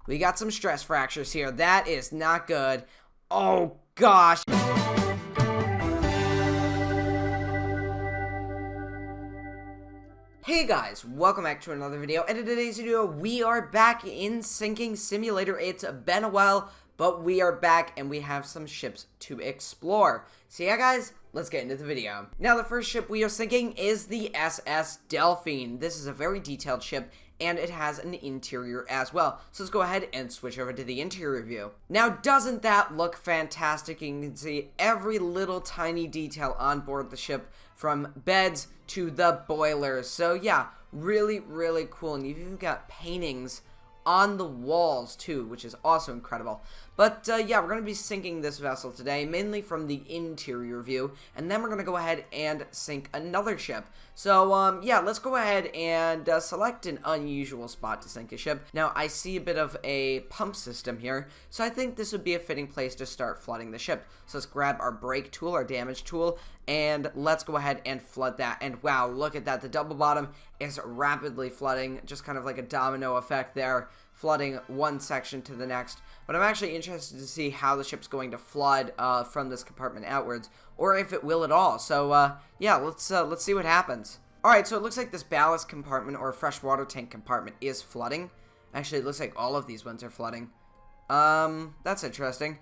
We got some stress fractures here. That is not good. Oh, gosh. Hey guys, welcome back to another video, and in today's video, we are back in Sinking Simulator. It's been a while, but we are back, and we have some ships to explore. So yeah guys, let's get into the video. Now the first ship we are sinking is the SS Delphine. This is a very detailed ship, and it has an interior as well. So let's go ahead and switch over to the interior view. Now doesn't that look fantastic? You can see every little tiny detail on board the ship, from beds to the boilers. So yeah, really cool, and you've even got paintings on the walls too, which is also incredible. But yeah, we're going to be sinking this vessel today, mainly from the interior view, and then we're going to go ahead and sink another ship. So yeah, let's go ahead and select an unusual spot to sink a ship. Now I see a bit of a pump system here, so I think this would be a fitting place to start flooding the ship. So let's grab our brake tool, our damage tool, and let's go ahead and flood that. And wow, look at that, the double bottom is rapidly flooding, just kind of like a domino effect there, flooding one section to the next. But I'm actually interested to see how the ship's going to flood from this compartment outwards, or if it will at all. So yeah, let's see what happens. Alright, so it looks like this ballast compartment or freshwater tank compartment is flooding. Actually, it looks like all of these ones are flooding. That's interesting.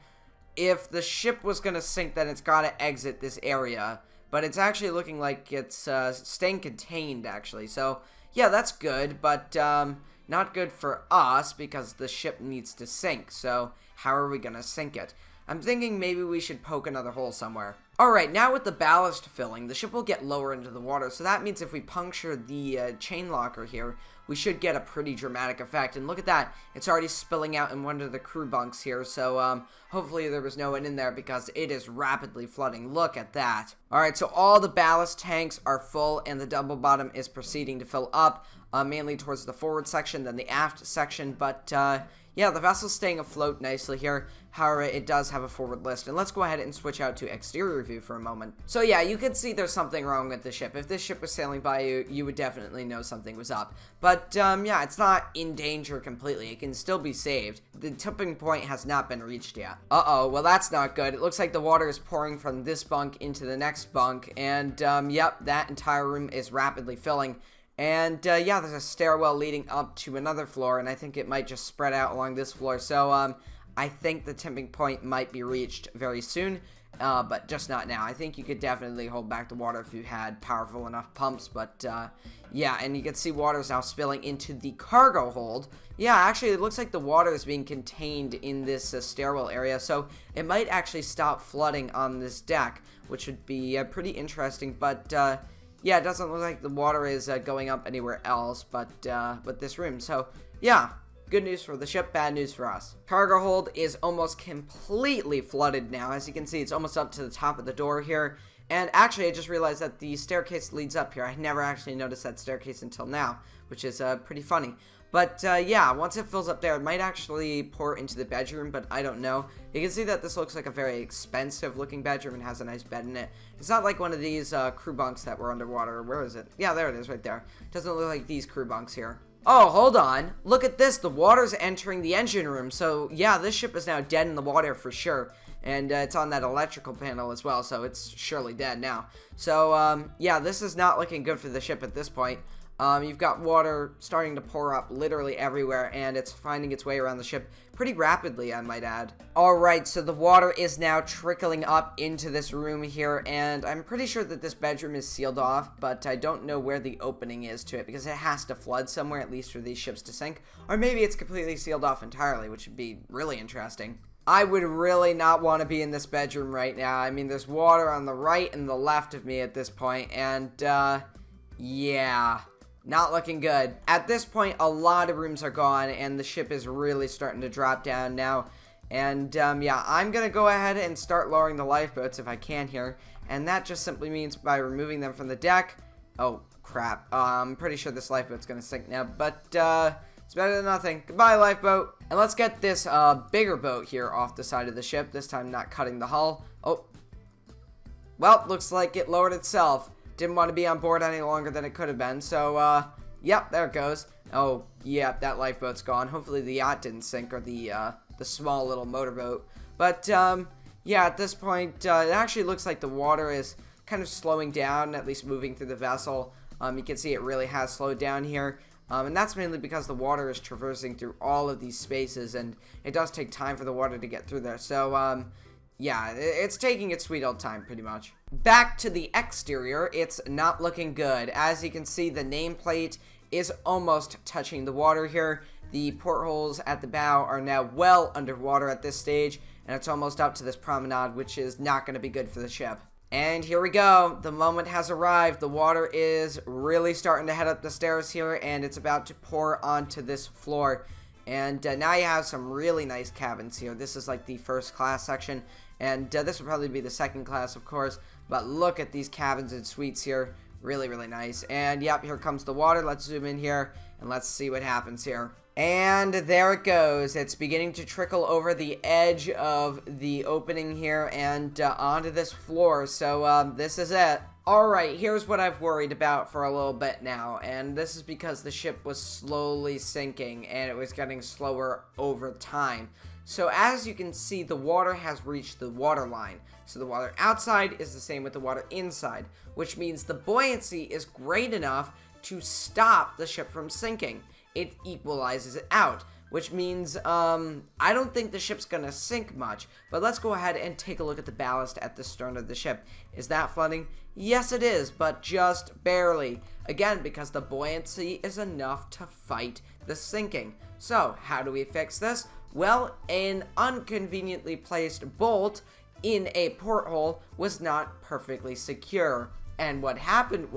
If the ship was going to sink, then it's got to exit this area. But it's actually looking like it's staying contained, actually. So, yeah, that's good, but not good for us because the ship needs to sink. So, how are we going to sink it? I'm thinking maybe we should poke another hole somewhere. Alright, now with the ballast filling, the ship will get lower into the water. So that means if we puncture the chain locker here, we should get a pretty dramatic effect. And look at that, it's already spilling out in one of the crew bunks here. So hopefully there was no one in there because it is rapidly flooding. Look at that. Alright, so all the ballast tanks are full and the double bottom is proceeding to fill up, mainly towards the forward section, then the aft section. But yeah, the vessel's staying afloat nicely here. However, it does have a forward list. And let's go ahead and switch out to exterior view for a moment. So yeah, you can see there's something wrong with the ship. If this ship was sailing by you, you would definitely know something was up. But yeah, it's not in danger completely. It can still be saved. The tipping point has not been reached yet. Uh-oh, well that's not good. It looks like the water is pouring from this bunk into the next bunk. And yep, that entire room is rapidly filling. And yeah, there's a stairwell leading up to another floor, and I think it might just spread out along this floor. So I think the tipping point might be reached very soon, but just not now. I think you could definitely hold back the water if you had powerful enough pumps, but yeah, and you can see water is now spilling into the cargo hold. Yeah, actually, it looks like the water is being contained in this stairwell area, so it might actually stop flooding on this deck, which would be pretty interesting, but yeah, it doesn't look like the water is going up anywhere else but this room. So, yeah, good news for the ship, bad news for us. Cargo hold is almost completely flooded now. As you can see, it's almost up to the top of the door here. And actually, I just realized that the staircase leads up here. I never actually noticed that staircase until now, which is pretty funny. But yeah, once it fills up there, it might actually pour into the bedroom, but I don't know. You can see that this looks like a very expensive looking bedroom and has a nice bed in it. It's not like one of these crew bunks that were underwater. Where is it? Yeah, there it is right there. Doesn't look like these crew bunks here. Oh, hold on. Look at this. The water's entering the engine room. So yeah, this ship is now dead in the water for sure. And it's on that electrical panel as well, so it's surely dead now. So yeah, this is not looking good for the ship at this point. You've got water starting to pour up literally everywhere, and it's finding its way around the ship pretty rapidly, I might add. Alright, so the water is now trickling up into this room here, and I'm pretty sure that this bedroom is sealed off, but I don't know where the opening is to it, because it has to flood somewhere, at least for these ships to sink. Or maybe it's completely sealed off entirely, which would be really interesting. I would really not want to be in this bedroom right now. I mean, there's water on the right and the left of me at this point, and yeah, not looking good. At this point, a lot of rooms are gone, and the ship is really starting to drop down now. And yeah, I'm gonna go ahead and start lowering the lifeboats if I can here, and that just simply means by removing them from the deck. Oh crap, I'm pretty sure this lifeboat's gonna sink now, but it's better than nothing. Goodbye, lifeboat. And let's get this bigger boat here off the side of the ship, this time not cutting the hull. Oh, well, looks like it lowered itself. Didn't want to be on board any longer than it could have been, so yep, there it goes. Oh, Yep, that lifeboat's gone. Hopefully the yacht didn't sink, or the small little motorboat. But, yeah, at this point, it actually looks like the water is kind of slowing down, at least moving through the vessel. You can see it really has slowed down here. And that's mainly because the water is traversing through all of these spaces, and it does take time for the water to get through there. So, yeah, it's taking its sweet old time, pretty much. Back to the exterior, it's not looking good. As you can see, the nameplate is almost touching the water here. The portholes at the bow are now well underwater at this stage, and it's almost up to this promenade, which is not going to be good for the ship. And here we go. The moment has arrived. The water is really starting to head up the stairs here, and it's about to pour onto this floor. And now you have some really nice cabins here. This is like the first class section, and this will probably be the second class, of course. But look at these cabins and suites here. Really, really nice. And yep, here comes the water. Let's zoom in here, and let's see what happens here. And there it goes. It's beginning to trickle over the edge of the opening here and onto this floor. So this is it. Alright, here's what I've worried about for a little bit now. And this is because the ship was slowly sinking and it was getting slower over time. So as you can see, the water has reached the water line. So the water outside is the same with the water inside, which means the buoyancy is great enough to stop the ship from sinking. It equalizes it out, which means I don't think the ship's gonna sink much. But let's go ahead and take a look at the ballast at the stern of the ship. Is that flooding? Yes, it is, but just barely. Again, because the buoyancy is enough to fight the sinking. So how do we fix this? Well, an inconveniently placed bolt in a porthole was not perfectly secure. And what happened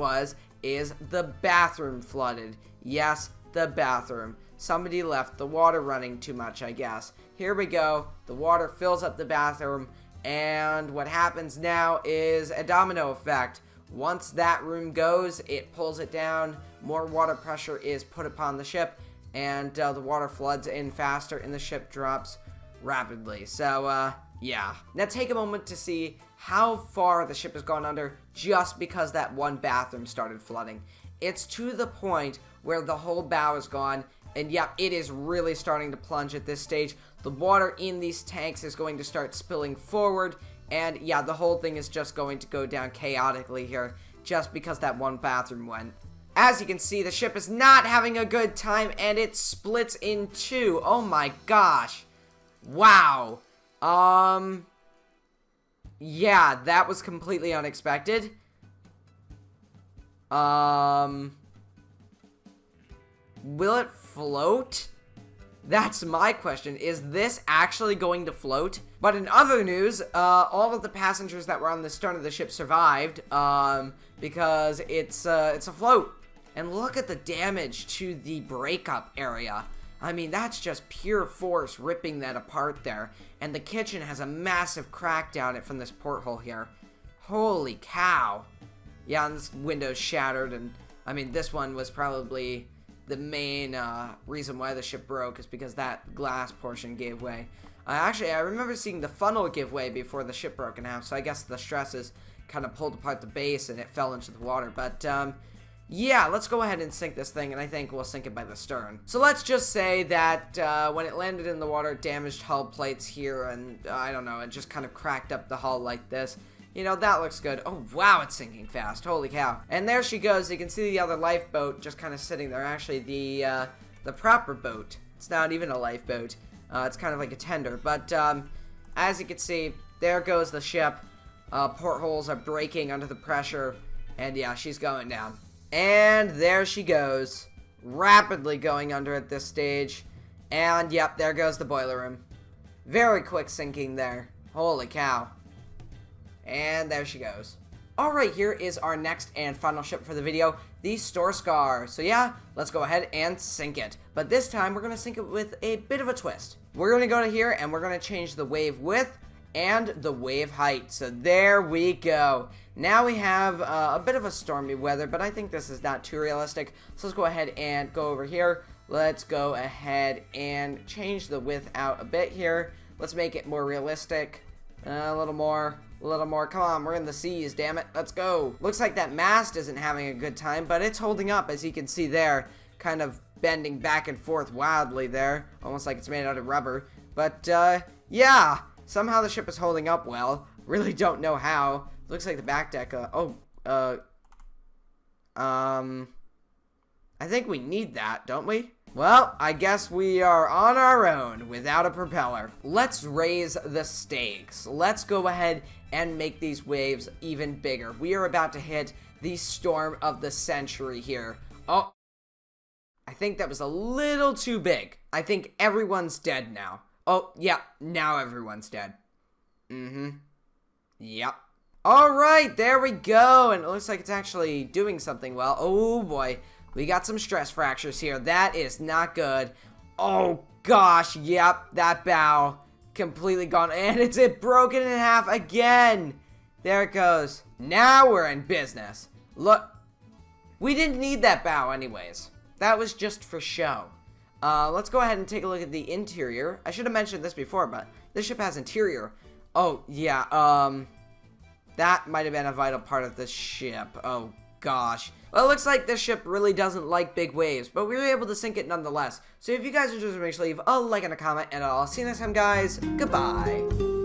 is the bathroom flooded. Yes, the bathroom. Somebody left the water running too much, I guess. Here we go. The water fills up the bathroom, and what happens now is a domino effect. Once that room goes, it pulls it down, more water pressure is put upon the ship, and the water floods in faster, and the ship drops rapidly. So, yeah. Now take a moment to see how far the ship has gone under just because that one bathroom started flooding. It's to the point where the whole bow is gone, and yep, it is really starting to plunge at this stage. The water in these tanks is going to start spilling forward, and yeah, the whole thing is just going to go down chaotically here, just because that one bathroom went. As you can see, the ship is not having a good time, and it splits in two. Oh my gosh. Wow. Yeah, that was completely unexpected. Will it float? That's my question. Is this actually going to float? But in other news, all of the passengers that were on the stern of the ship survived, because it's afloat. And look at the damage to the breakup area. I mean, that's just pure force ripping that apart there. And the kitchen has a massive crack down it from this porthole here. Holy cow. Yeah, and this window's shattered, and I mean, this one was probably the main reason why the ship broke, is because that glass portion gave way. Actually, I remember seeing the funnel give way before the ship broke in half, so I guess the stresses kind of pulled apart the base and it fell into the water. But, yeah, let's go ahead and sink this thing, and I think we'll sink it by the stern. So let's just say that when it landed in the water, it damaged hull plates here, and I don't know, it just kind of cracked up the hull like this. You know, that looks good. Oh, wow, it's sinking fast. Holy cow. And there she goes. You can see the other lifeboat just kind of sitting there. Actually, the proper boat. It's not even a lifeboat. It's kind of like a tender. But, as you can see, there goes the ship. Portholes are breaking under the pressure. And, yeah, she's going down. And there she goes. Rapidly going under at this stage. And, yep, there goes the boiler room. Very quick sinking there. Holy cow. And there she goes. Alright, here is our next and final ship for the video, the Store Scar. So yeah, let's go ahead and sink it. But this time, we're going to sink it with a bit of a twist. We're going to go to here, and we're going to change the wave width and the wave height. So there we go. Now we have a bit of a stormy weather, but I think this is not too realistic. So let's go ahead and go over here. Let's go ahead and change the width out a bit here. Let's make it more realistic. A little more. Come on, we're in the seas, damn it. Let's go. Looks like that mast isn't having a good time, but it's holding up, as you can see there. Kind of bending back and forth wildly there, almost like it's made out of rubber. But, yeah, somehow the ship is holding up well. Really don't know how. Looks like the back deck, I think we need that, don't we? Well, I guess we are on our own without a propeller. Let's raise the stakes. Let's go ahead and make these waves even bigger. We are about to hit the storm of the century here. Oh, I think that was a little too big. I think everyone's dead now. Oh, yeah, now everyone's dead. Yep. All right, there we go. And it looks like it's actually doing something well. Oh, boy. We got some stress fractures here. That is not good. Oh, gosh. Yep, that bow completely gone. And it's broken in half again. There it goes. Now we're in business. Look. We didn't need that bow anyways. That was just for show. Let's go ahead and take a look at the interior. I should have mentioned this before, but this ship has interior. Oh, yeah. That might have been a vital part of this ship. Oh, gosh. Well, it looks like this ship really doesn't like big waves, but we were able to sink it nonetheless. So if you guys enjoyed, make sure to leave a like and a comment, and I'll see you next time, guys. Goodbye.